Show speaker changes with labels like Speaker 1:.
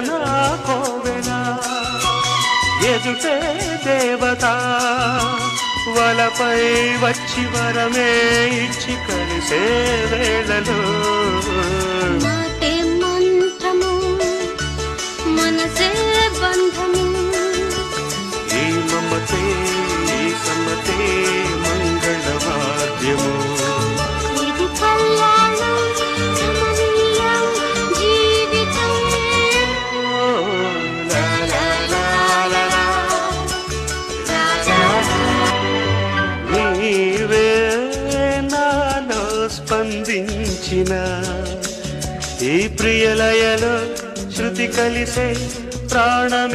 Speaker 1: నా కోవెల ఎదుటే దేవత వలపై వచ్చి వరమే ఇచ్చి కలిసే వేళలో
Speaker 2: మాటే మంత్రము మనసే బంధము
Speaker 1: ఈ మమతే ఈ సమ్మతే మంగళవాద్యము
Speaker 2: ఇది కళ్యాణం రమణీయం జీవితం
Speaker 1: లా లా లా లా లా. నీవే నాలో స్పందించిన ఈ ప్రియలయలో శృతి కలిసే ప్రాణం